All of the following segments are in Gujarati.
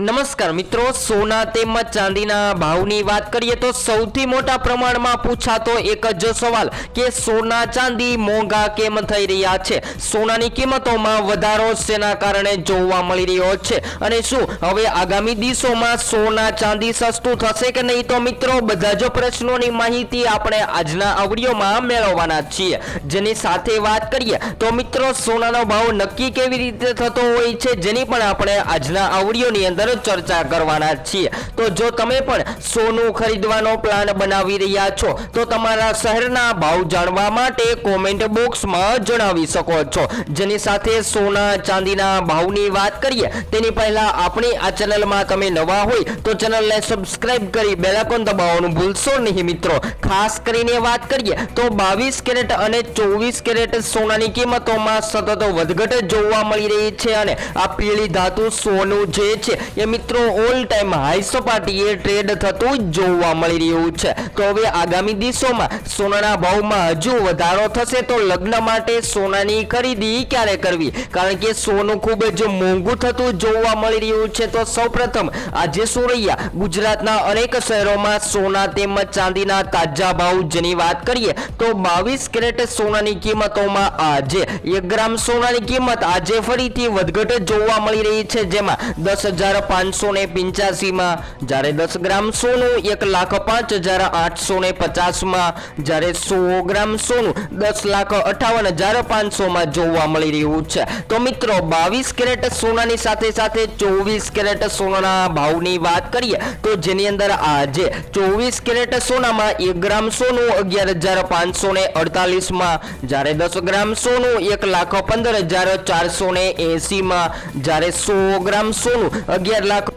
નમસ્કાર મિત્રો, સોના તેમજ ચાંદીના ભાવની વાત કરીએ તો સૌથી મોટા પ્રમાણમાં પૂછાતો એક જ સવાલ કે સોના ચાંદી મોંઘા કેમ થઈ રહ્યા છે। સોનાની કિંમતોમાં વધારો શેના કારણે જોવા મળી રહ્યો છે અને શું હવે આગામી દિવસોમાં સોના ચાંદી સસ્તું થશે કે નહીં? તો મિત્રો બધા જ પ્રશ્નોની માહિતી આપણે આજના આ વિડીયોમાં મેળવવાના છીએ। જેની સાથે વાત કરીએ તો મિત્રો સોનાનો ભાવ નક્કી કેવી રીતે થતો હોય છે જેની પણ આપણે આજના આ વિડીયોની અંદર ચર્ચા કરવાના છીએ। તો જો તમે પણ સોનું ખરીદવાનો પ્લાન બનાવી રહ્યા છો તો તમારા શહેરના ભાવ જાણવા માટે કોમેન્ટ બોક્સમાં જણાવી શકો છો। જેની સાથે સોના ચાંદીના ભાવની વાત કરીએ તેની પહેલા આપણી આ ચેનલમાં તમે નવા હોય તો ચેનલને સબસ્ક્રાઇબ કરી બેલ આઇકોન દબાવવાનું ભૂલશો નહીં મિત્રો। ખાસ કરીને વાત કરીએ તો 22 કેરેટ અને 24 કેરેટ સોનાની કિંમતોમાં સતત વધઘટ જોવા મળી રહી છે અને આ પીળી ધાતુ સોનું જે છે એ મિત્રો ઓલ ટાઈમ હાઈ સપાટીએ ટ્રેડ થતું જોવા મળી રહ્યું છે। તો હવે આગામી દિવસોમાં સોનાના ભાવમાં હજુ વધારો થશે તો લગ્ન માટે સોનાની ખરીદી ક્યારે કરવી, કારણ કે સોનું ખૂબ જ મોંઘું થતું જોવા મળી રહ્યું છે। તો સૌપ્રથમ આજે શું રહ્યા ગુજરાતના અનેક શહેરોમાં સોના તેમજ ચાંદીના તાજા ભાવ જેની વાત કરીએ તો 22 કેરેટ સોનાની કિંમતોમાં આજે 1 ગ્રામ સોનાની કિંમત આજે ફરીથી વધઘટ જોવા મળી રહી છે, જેમાં 10,585 માં, જ્યારે 10 ગ્રામ સોનું 1,05,850 માં, જ્યારે 100 ગ્રામ સોનું 10,58,500 માં જોવા મળી રહ્યું છે। તો મિત્રો 22 કેરેટ સોનાની સાથે સાથે 24 કેરેટ સોનાના ભાવની વાત કરીએ તો જેની અંદર આજે 24 કેરેટ સોનામાં 1 ગ્રામ સોનું 11,548 માં, જ્યારે 10 ગ્રામ સોનું 1,15,480 માં, જ્યારે 100 ગ્રામ સોનું 11 લાખ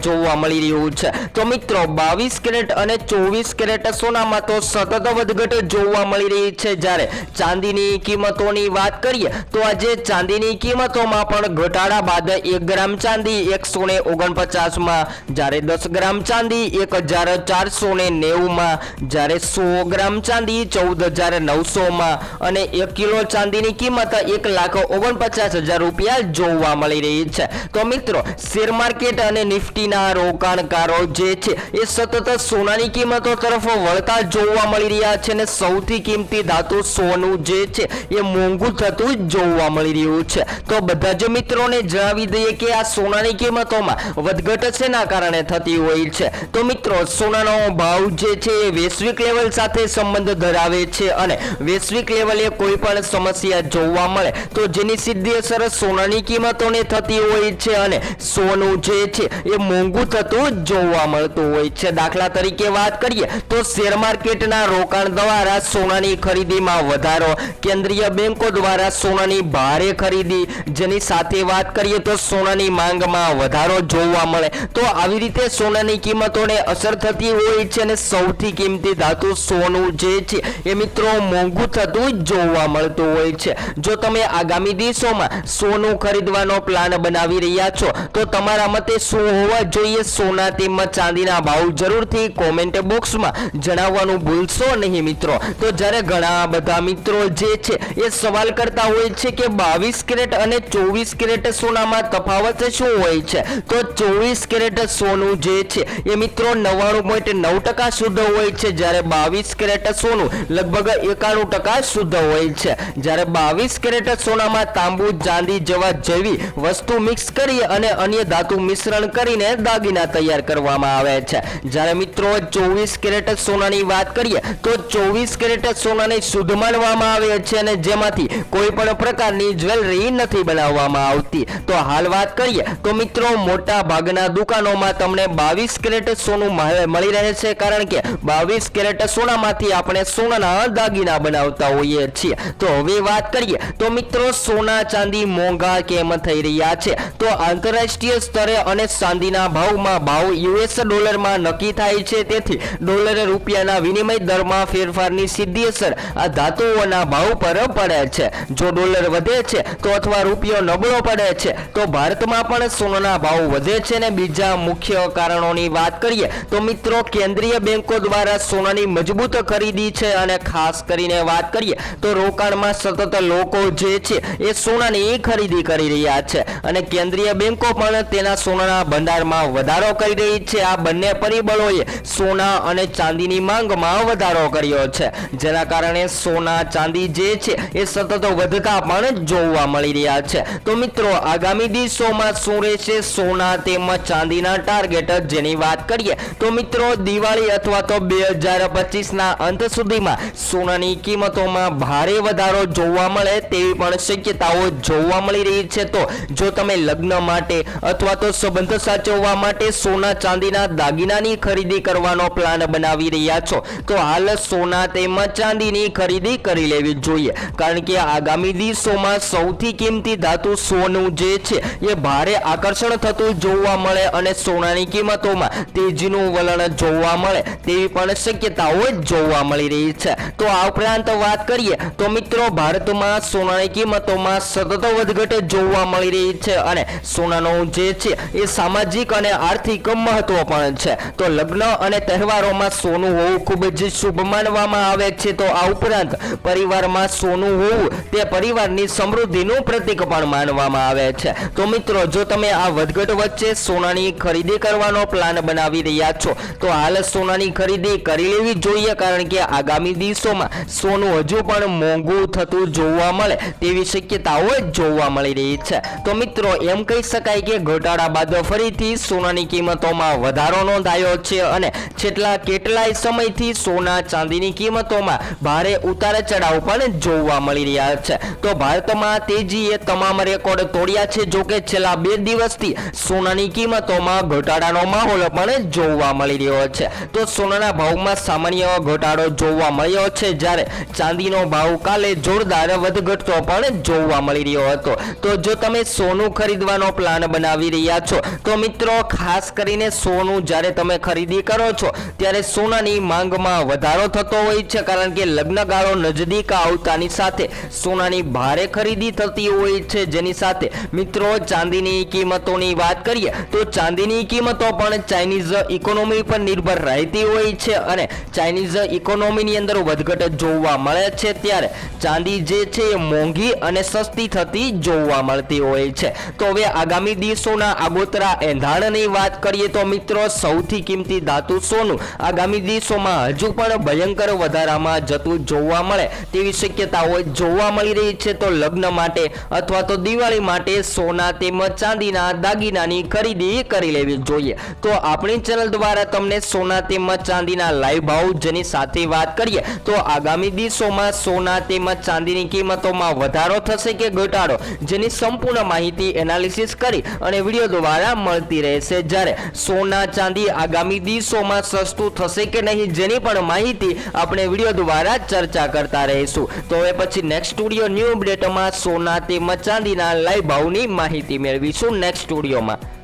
જોવા મળી રહ્યું છે। તો મિત્રો 22 કેરેટ અને 24 કેરેટ સોનામાં તો સતત વધઘટ જોવા મળી રહી છે। જ્યારે ચાંદીની કિંમતોની વાત કરીએ તો આજે ચાંદીની કિંમતોમાં પણ ઘટાડા બાદ 1 ગ્રામ ચાંદી 149 માં, જ્યારે 10 ગ્રામ ચાંદી 1,490 માં, જ્યારે 100 ગ્રામ ચાંદી 14,900 માં અને 1 કિલો ચાંદીની કિંમત 1,49,000 રૂપિયા જોવા મળી રહી છે। તો મિત્રો શેર માર્કેટ અને નિફ્ટીના રોકાણકારો જે છે એ સતત સોનાની કિંમતો તરફ વળતા જોવા મળી રહ્યા છે અને સૌથી કિંમતી ધાતુ સોનું જે છે એ મોંઘું થતું જોવા મળી રહ્યું છે। તો બધા જ મિત્રોને જણાવી દઈએ કે આ સોનાની કિંમતોમાં વધઘટ શેના કારણે થતી હોય છે। તો મિત્રો સોનાનો ભાવ જે છે એ વૈશ્વિક લેવલ સાથે સંબંધ ધરાવે છે અને વૈશ્વિક લેવલે કોઈ પણ સમસ્યા જોવા મળે તો જેની સીધી અસર સોનાની કિંમતોને થતી હોય છે અને સોનું જે છે એ મોંઘું થતું જોવા મળતું હોય છે। દાખલા તરીકે વાત કરીએ તો શેર માર્કેટના રોકાણ દ્વારા સોનાની ખરીદીમાં વધારો, કેન્દ્રીય બેંકો દ્વારા સોનાની ભારે ખરીદી, જેની સાથે વાત કરીએ તો સોનાની માંગમાં વધારો જોવા મળે તો આવી રીતે સોનાની કિંમતોને અસર થતી હોય છે અને સૌથી કિંમતી ધાતુ સોનું જે છે એ મિત્રો મોંઘું થતું જોવા મળતું હોય છે। જો તમે આગામી દિવસોમાં સોનું ખરીદવાનો પ્લાન બનાવી રહ્યા છો તો તમારા મતે શું હોવા જોઈએ સોના તેમજ ચાંદીના ભાવ જરૂરથી કોમેન્ટ બોક્સમાં જણાવવાનું ભૂલશો નહીં મિત્રો। તો જ્યારે ઘણા બધા મિત્રો જે છે એ સવાલ કરતા હોય છે કે 22 કેરેટ અને 24 કેરેટ સોનામાં તફાવત શું હોય છે, તો 24 કેરેટ સોનું જે છે એ મિત્રો 99.9% શુદ્ધ હોય છે, જ્યારે 22 કેરેટ સોનું લગભગ 91% શુદ્ધ હોય છે। જ્યારે 22 કેરેટ સોનામાં તાંબુ, ચાંદી જેવા જેવી વસ્તુ મિક્સ કરી અને અન્ય ધાતુ મિશ્રણ કરીને દાગીના તૈયાર કરવામાં આવે છે। જ્યારે મિત્રો 24 કેરેટ સોનાની વાત કરીએ તો 24 કેરેટ સોનાને શુદ્ધ માનવામાં આવે છે અને જેમાંથી કોઈ પણ પ્રકારની જ્વેલરી નથી બનાવવામાં આવતી। તો હાલ વાત કરીએ તો મિત્રો મોટા ભાગના દુકાનોમાં તમને 22 કેરેટ સોનું મળી રહે છે, કારણ કે 22 કેરેટ સોનામાંથી આપણે સોનાના દાગીના બનાવતા હોઈએ છીએ। તો હવે વાત કરીએ તો મિત્રો સોના ચાંદી મોંઘા કેમ થઈ રહ્યા છે, તો આંતરરાષ્ટ્રીય સ્તરે અને ચાંદીના ભાવ યુએસ ડોલરમાં નક્કી થાય છે, તેથી ડોલર રૂપિયાના વિનિમય દરમાં ફેરફારની સીધી અસર આ ધાતુઓના ભાવ પર પડે છે. જો ડોલર વધે છે તો અથવા રૂપિયો નબળો પડે છે તો ભારતમાં પણ સોનાના ભાવ વધે છે. અને બીજા મુખ્ય કારણોની વાત કરીએ તો મિત્રો કેન્દ્રીય બેંકો દ્વારા સોનાની મજબૂત ખરીદી છે, અને ખાસ કરીને વાત કરીએ તો રોકાણમાં સતત લોકો જે છે એ સોનાની ખરીદી કરી રહ્યા છે, અને કેન્દ્રીય બેંકો પણ તેના સોનાના ભંડારમાં વધારો કરી રહી છે. આ બંને પરિબળોએ સોના અને ચાંદીની માંગમાં વધારો કર્યો છે, જેના કારણે સોના ચાંદી જે છે એ સતત વધતા પણ જોવા મળી રહ્યા છે. તો મિત્રો આગામી દિવસોમાં શું રહેશે સોના તેમજ ચાંદીના ટાર્ગેટ જેની વાત કરીએ તો મિત્રો દિવાળી અથવા તો 2025ના અંત સુધીમાં સોનાની કિંમતોમાં ભારે વધારો જોવા મળે તેવી પણ શક્યતાઓ જોવા મળી રહી છે. તો જો તમે લગ્ન માટે અથવા તો સંબંધ સાચવવા માટે સોના ચાંદીના દાગીનાની ખરીદી કરવાનો પ્લાન બનાવી રહ્યા છો તો હાલ સોના તેમજ ચાંદીની ખરીદી કરી લેવી જોઈએ, કારણ કે આગામી દિવસોમાં સૌથી કિંમતી ધાતુ સોનું જે છે એ ભારે આકર્ષણ થતું જોવા મળે અને સોનાની કિંમતોમાં તેજીનું વલણ જોવા મળે તેવી પણ શક્યતાઓ જોવા મળી રહી છે. તો આ ઉપરાંત વાત કરીએ તો મિત્રો ભારતમાં સોનાની કિંમતોમાં સતત વધઘટ જોવા મળી રહી છે, અને સોનાનું જે છે એ સામાજિક અને આર્થિક મહત્વ પણ છે. તો લગ્ન અને તહેવારોમાં સોનું હોવું ખૂબ જ શુભ માનવામાં આવે છે. તો આ ઉપરાંત પરિવારમાં સોનું હોવું તે પરિવારની સમૃદ્ધિનું પ્રતીક પણ માનવામાં આવે છે. તો મિત્રો જો તમે આ વધઘટ વચ્ચે સોનાની ખરીદી કરવાનો પ્લાન બનાવી રહ્યા છો તો હાલ સોનાની ખરીદી કરી લેવી જોઈએ, કારણ કે આગામી દિવસોમાં સોનું હજુ પણ મોંઘું થતું જોવા મળે તેવી શક્યતાઓ જોવા મળી રહી છે. તો મિત્રો એમ કહી શકાય કે ઘટાડા બાદ ફરીથી સોનાની કિંમતોમાં વધારો નોંધાયો છે, અને છેલ્લા કેટલાય સમયથી સોના ચાંદીની કિંમતોમાં ભારે ઉતાર ચઢાવ પણ જોવા મળી રહ્યા છે. તો ભારતમાં તેજીએ તમામ રેકોર્ડ તોડ્યા છે. જો કે છેલ્લા 2 દિવસથી સોનાની કિંમતોમાં ઘટાડાનો માહોલ પણ જોવા મળી રહ્યો છે. તો સોનાના ભાવમાં સામાન્ય ઘટાડો જોવા મળ્યો છે, જ્યારે ચાંદીનો ભાવ કાલે જોરદાર વધઘટતો પણ જોવા મળી રહ્યો હતો. તો જો તમે સોનું ખરીદવાનો પ્લાન બનાવી રહ્યા છો તો મિત્રો ખાસ કરીને સોનું જ્યારે તમે ખરીદી કરો છો ત્યારે સોનાની માંગમાં વધારો થતો હોય છે, કારણ કે લગ્નગાળો નજદીક આવતાની સાથે સોનાની ભારે ખરીદી થતી હોય છે. જેની સાથે મિત્રો ચાંદીની કિંમતોની વાત કરીએ તો ચાંદીની કિંમતો પણ ચાઇનીઝ ઇકોનોમી પર નિર્ભર રહેતી હોય છે, અને ચાઇનીઝ ઇકોનોમીની અંદર વધઘટ જોવા મળે છે ત્યારે ચાંદી જે છે એ મોંઘી અને સસ્તી થતી જોવા મળતી હોય છે. તો હવે આગામી દિવસોના આગોતરા એંધાણની વાત કરીએ તો મિત્રો સૌથી કિંમતી ધાતુ સોનું આગામી દિવસોમાં હજુ પણ ભયંકર વધારામાં જતું જોવા મળે તેવી શક્યતાઓ જોવા મળી રહી છે. તો લગ્ન માટે અથવા તો દિવાળી માટે સોના તેમજ ચાંદીના દાગીનાની ખરીદી કરી લેવી જોઈએ. તો આપણી ચેનલ દ્વારા તમને સોના તેમજ ચાંદીના લાઈવ ભાવ જેની સાથે વાત કરીએ તો આગામી દિવસોમાં સોના તેમજ ચાંદીની કિંમતોમાં વધારો થશે કે ઘટાડો જેની સંપૂર્ણ માહિતી એનાલિસિસ કરી અને વિડીયો દ્વારા મળતી રહેશે, જ્યારે સોના ચાંદી આગામી દિવસોમાં સસ્તું થશે કે નહીં જેની પણ માહિતી આપણે વિડીયો દ્વારા ચર્ચા કરતા રહીશું. તો હવે પછી નેક્સ્ટ સ્ટુડિયો ન્યૂ અપડેટમાં સોના તેમજ ચાંદીના લાઈવ ભાવની માહિતી મેળવીશું નેક્સ્ટ સ્ટુડિયોમાં.